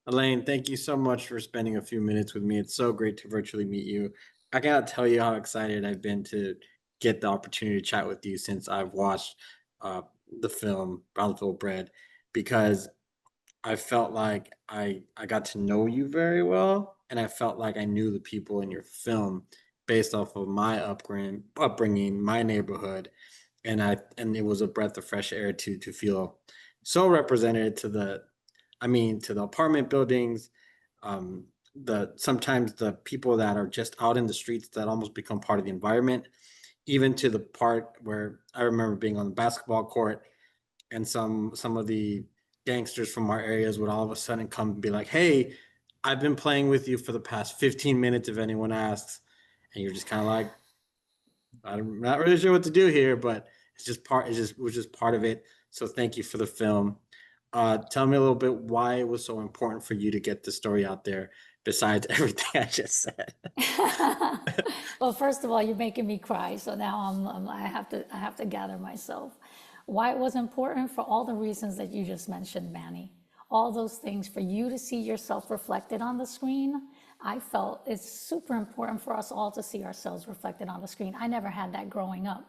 Elaine, thank you so much for spending a few minutes with me. It's so great to virtually meet you. I gotta tell you how excited I've been to get the opportunity to chat with you since I've watched uh, the film Brownsville Bred, because I felt like I got to know you very well, and I felt like I knew the people in your film based off of my upbringing, my neighborhood, and it was a breath of fresh air to feel so represented to to the apartment buildings, um, the sometimes the people that are just out in the streets that almost become part of the environment, even to the part where I remember being on the basketball court and some of the gangsters from our areas would all of a sudden come and be like, "Hey, I've been playing with you for the past 15 minutes if anyone asks." And you're just kind of like, I'm not really sure what to do here, but it was just part of it. So thank you for the film. Tell me a little bit why it was so important for you to get the story out there, besides everything I just said. Well, first of all, you're making me cry, so now I have to gather myself. Why it was important for all the reasons that you just mentioned, Manny. All those things for you to see yourself reflected on the screen. I felt it's super important for us all to see ourselves reflected on the screen. I never had that growing up.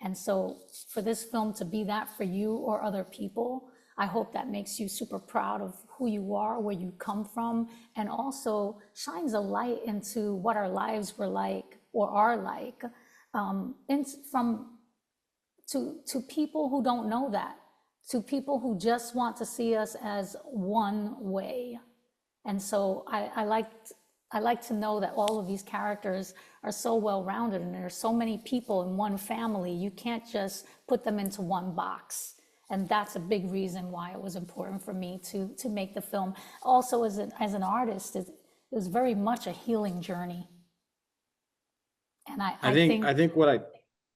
And so for this film to be that for you or other people, I hope that makes you super proud of who you are, where you come from, and also shines a light into what our lives were like or are like, from to people who don't know that, to people who just want to see us as one way. And so I like to know that all of these characters are so well-rounded and there are so many people in one family. You can't just put them into one box. And that's a big reason why it was important for me to make the film. Also, as an artist, it was very much a healing journey. And I think, I think what I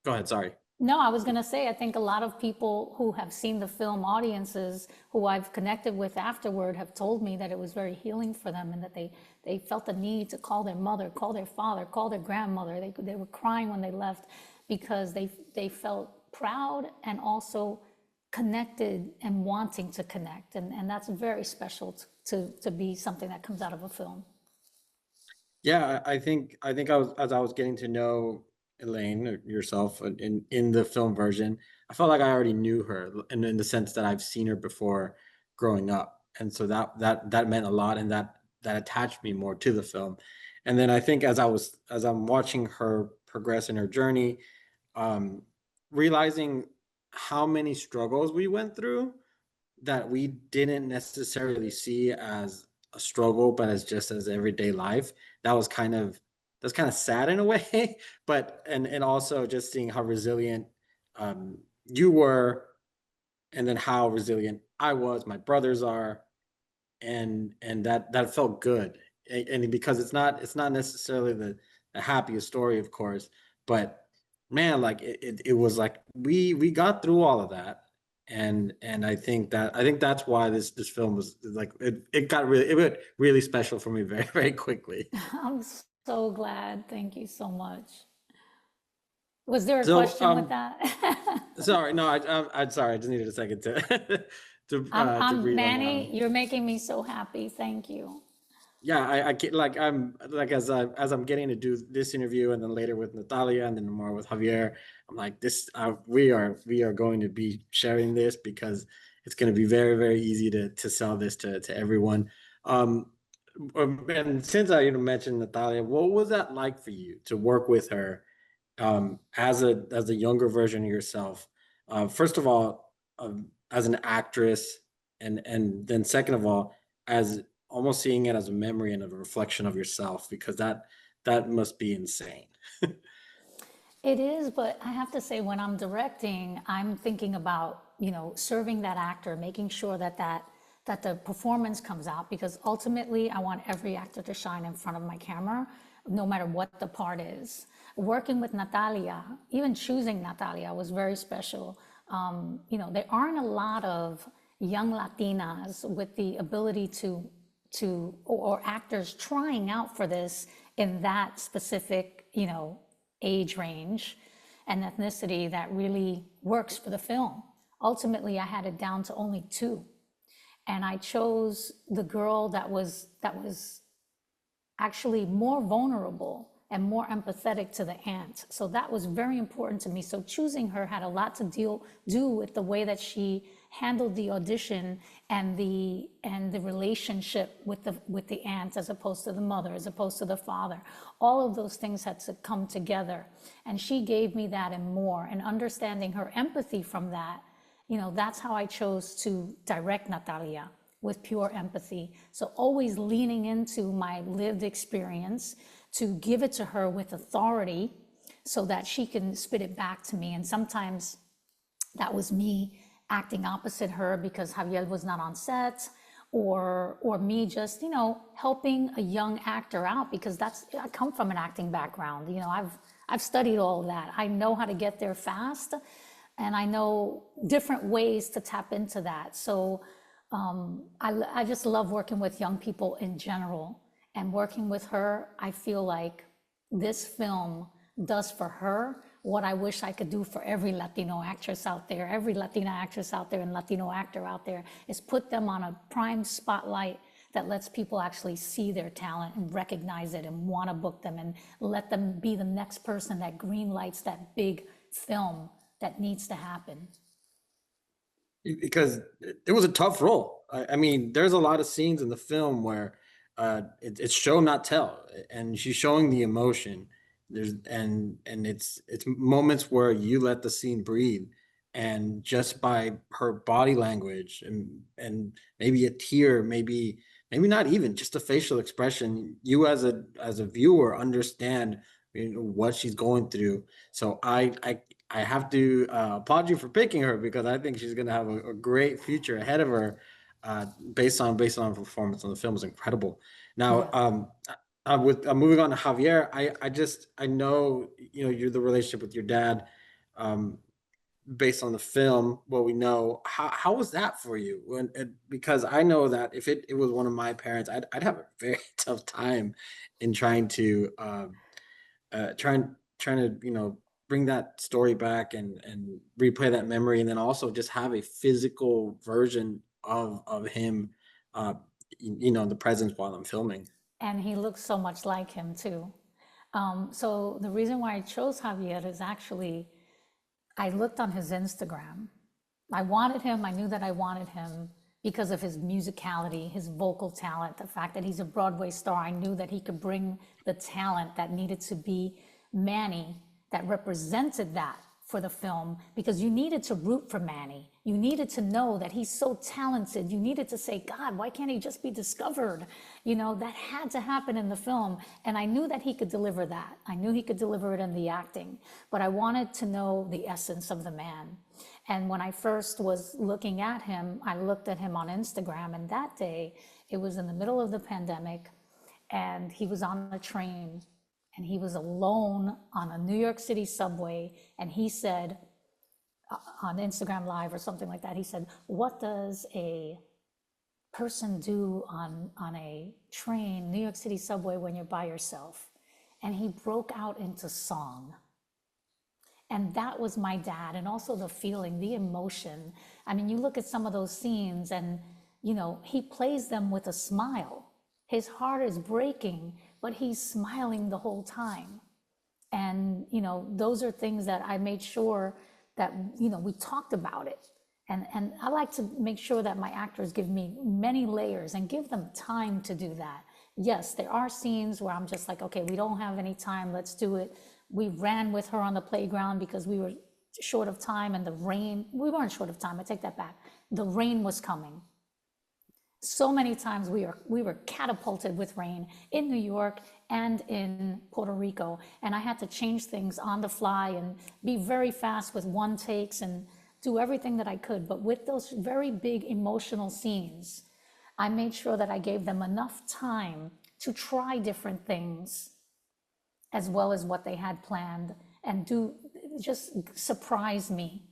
go ahead, sorry. no, I was going to say, I think a lot of people who have seen the film, audiences who I've connected with afterward, have told me that it was very healing for them and that they felt the need to call their mother, call their father, call their grandmother. They were crying when they left because they felt proud and also connected and wanting to connect. And that's very special to be something that comes out of a film. Yeah, I think I was as I was getting to know Elaine yourself in the film version, I felt like I already knew her in the sense that I've seen her before growing up, and so that meant a lot, and that attached me more to the film. And then I think as I'm watching her progress in her journey, um, realizing how many struggles we went through that we didn't necessarily see as a struggle, but as just as everyday life. That was kind of that's kind of sad in a way, but and also just seeing how resilient you were, and then how resilient I was, my brothers are, and that felt good. And because it's not necessarily the happiest story, of course, but man, like it was like we got through all of that, and I think that's why this film was like it got really special for me very very quickly. I'm so glad. Thank you so much. Was there a So question with that? sorry, no, I'm sorry, I just needed a second to to breathe on that one. Manny, you're making me so happy. Thank you. Yeah, I get like I'm like as I'm getting to do this interview and then later with Natalia and then more with Javier, I'm like this we are going to be sharing this because it's going to be very very easy to sell this to everyone. Um, and since I mentioned Natalia, what was that like for you to work with her as a younger version of yourself? First of all, as an actress, and then second of all, as almost seeing it as a memory and a reflection of yourself, because that must be insane. It is, but I have to say, when I'm directing, I'm thinking about, serving that actor, making sure that the performance comes out, because ultimately I want every actor to shine in front of my camera, no matter what the part is. Working with Natalia, even choosing Natalia was very special. There aren't a lot of young Latinas with the ability or actors trying out for this in that specific, age range and ethnicity that really works for the film. Ultimately, I had it down to only two. And I chose the girl that was actually more vulnerable and more empathetic to the aunt. So that was very important to me. So choosing her had a lot to do with the way that she handled the audition and the relationship with the aunt, as opposed to the mother, as opposed to the father. All of those things had to come together. And she gave me that and more. And understanding her empathy from that, that's how I chose to direct Natalia, with pure empathy. So always leaning into my lived experience to give it to her with authority so that she can spit it back to me. And sometimes that was me acting opposite her because Javier was not on set, or me just, helping a young actor out, because I come from an acting background. I've studied all of that. I know how to get there fast, and I know different ways to tap into that. So I just love working with young people in general, and working with her, I feel like this film does for her what I wish I could do for every Latino actress out there, every Latina actress out there and Latino actor out there, is put them on a prime spotlight that lets people actually see their talent and recognize it and want to book them, and let them be the next person that green lights that big film that needs to happen. Because it was a tough role. I mean, there's a lot of scenes in the film where it's show not tell, and she's showing the emotion. And it's moments where you let the scene breathe, and just by her body language and maybe a tear, maybe not even just a facial expression, you as a viewer understand what she's going through. So I have to applaud you for picking her, because I think she's going to have a great future ahead of her, based on her performance on the film is incredible. Now, Yeah. with moving on to Javier, I know you're the relationship with your dad, um, based on the film. What we know, how was that for you? Because I know that if it was one of my parents, I'd have a very tough time in trying to bring that story back and replay that memory, and then also just have a physical version of him, uh in the presence while I'm filming. And he looks so much like him too. So the reason why I chose Javier is actually, I looked on his Instagram. I wanted him, I knew that I wanted him because of his musicality, his vocal talent, the fact that he's a Broadway star. I knew that he could bring the talent that needed to be Manny, that represented that for the film, because you needed to root for Manny. You needed to know that he's so talented. You needed to say, God, why can't he just be discovered? That had to happen in the film. And I knew that he could deliver that. I knew he could deliver it in the acting, but I wanted to know the essence of the man. And when I first was looking at him, I looked at him on Instagram, and that day, it was in the middle of the pandemic, and he was on a train, and he was alone on a New York City subway, and he said, on Instagram Live or something like that, he said, what does a person do on a train, New York City subway, when you're by yourself? And he broke out into song. And that was my dad, and also the feeling, the emotion. I mean, you look at some of those scenes and, he plays them with a smile. His heart is breaking, but he's smiling the whole time. And, those are things that I made sure that, we talked about it. And I like to make sure that my actors give me many layers and give them time to do that. Yes, there are scenes where I'm just like, okay, we don't have any time, let's do it. We ran with her on the playground because we were short of time, and we weren't short of time, I take that back. The rain was coming. So many times we were catapulted with rain in New York and in Puerto Rico, and I had to change things on the fly and be very fast with one takes and do everything that I could. But with those very big emotional scenes, I made sure that I gave them enough time to try different things, as well as what they had planned, and just surprise me.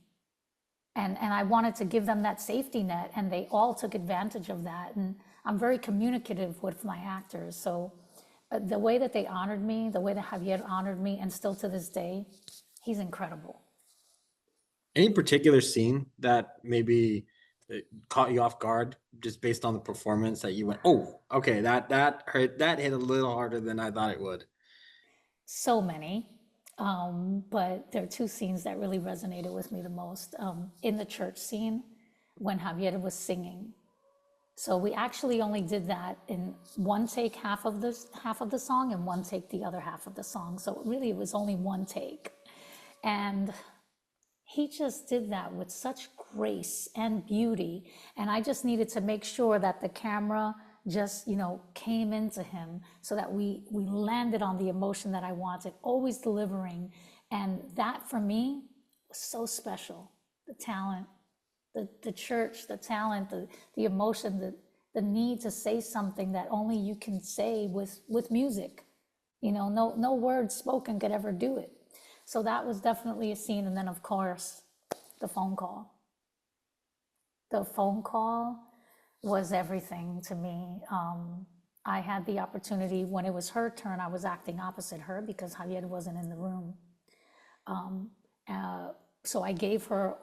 And I wanted to give them that safety net, and they all took advantage of that. And I'm very communicative with my actors. So the way that they honored me, the way that Javier honored me, and still to this day, he's incredible. Any particular scene that maybe it caught you off guard just based on the performance that you went, oh, okay, that hurt, that hit a little harder than I thought it would. So many. But there are two scenes that really resonated with me the most. In the church scene, when Javier was singing. So we actually only did that in one take, half of the song, and one take the other half of the song. So really, it was only one take, and he just did that with such grace and beauty. And I just needed to make sure that the camera just, came into him so that we landed on the emotion that I wanted, always delivering. And that for me was so special. The talent, the church, the talent, the emotion, the need to say something that only you can say with music. No words spoken could ever do it. So that was definitely a scene. And then, of course, the phone call. The phone call was everything to me. I had the opportunity when it was her turn, I was acting opposite her because Javier wasn't in the room. So I gave her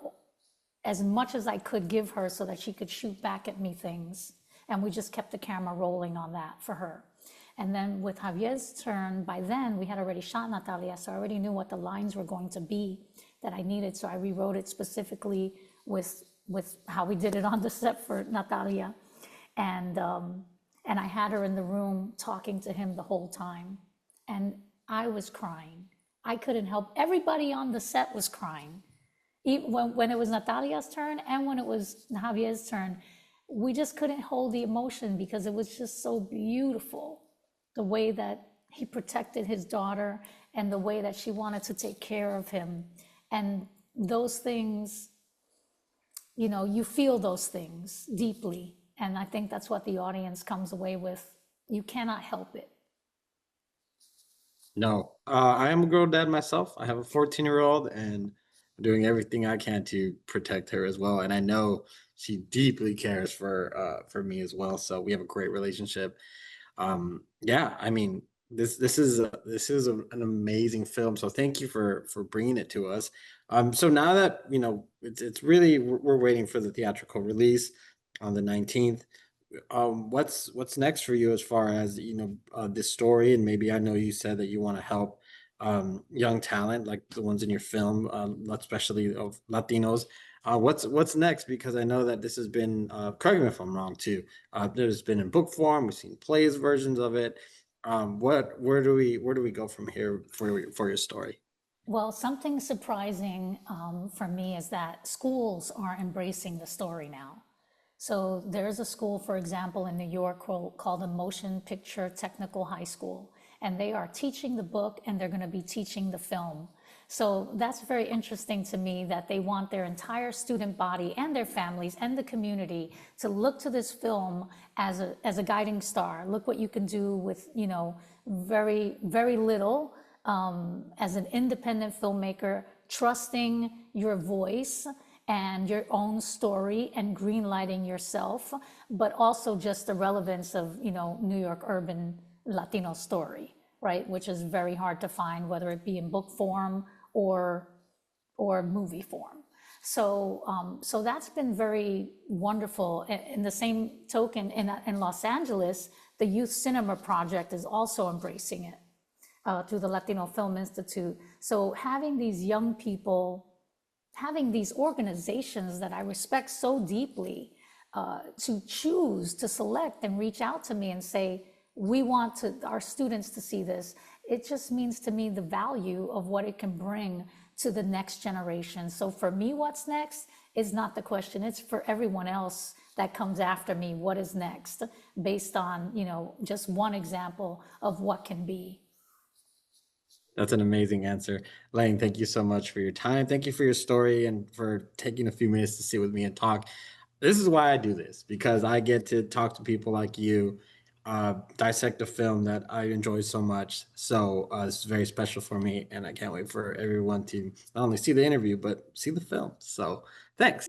as much as I could give her so that she could shoot back at me things. And we just kept the camera rolling on that for her. And then with Javier's turn, by then we had already shot Natalia, so I already knew what the lines were going to be that I needed. So I rewrote it specifically with how we did it on the set for Natalia. And I had her in the room talking to him the whole time. And I was crying. I couldn't help. Everybody on the set was crying. Even when it was Natalia's turn and when it was Javier's turn, we just couldn't hold the emotion because it was just so beautiful. The way that he protected his daughter and the way that she wanted to take care of him. And those things, you feel those things deeply. And I think that's what the audience comes away with. You cannot help it. No, I am a girl dad myself. I have a 14-year-old and I'm doing everything I can to protect her as well. And I know she deeply cares for me as well. So we have a great relationship. Yeah, I mean, an amazing film. So thank you for bringing it to us. So now that it's really we're waiting for the theatrical release on the 19th. What's next for you as far as this story? And maybe I know you said that you want to help young talent like the ones in your film, especially of Latinos. What's next? Because I know that this has been, correct me if I'm wrong too. There's been in book form. We've seen plays versions of it. Where do we go from here for your story? Well, something surprising for me is that schools are embracing the story now. So there's a school, for example, in New York called the Motion Picture Technical High School, and they are teaching the book and they're going to be teaching the film. So that's very interesting to me that they want their entire student body and their families and the community to look to this film as a guiding star. Look what you can do with, very, very little as an independent filmmaker, trusting your voice and your own story and greenlighting yourself, but also just the relevance of, New York urban Latino story, right? Which is very hard to find, whether it be in book form or movie form. So that's been very wonderful. In the same token, in Los Angeles, the Youth Cinema Project is also embracing it through the Latino Film Institute. So having these young people, having these organizations that I respect so deeply to choose, to select and reach out to me and say, we want our students to see this. It just means to me the value of what it can bring to the next generation. So for me, what's next is not the question. It's for everyone else that comes after me, what is next, based on, just one example of what can be. That's an amazing answer. Lang, thank you so much for your time. Thank you for your story and for taking a few minutes to sit with me and talk. This is why I do this, because I get to talk to people like you, dissect a film that I enjoy so much. So this is very special for me, and I can't wait for everyone to not only see the interview, but see the film. So thanks.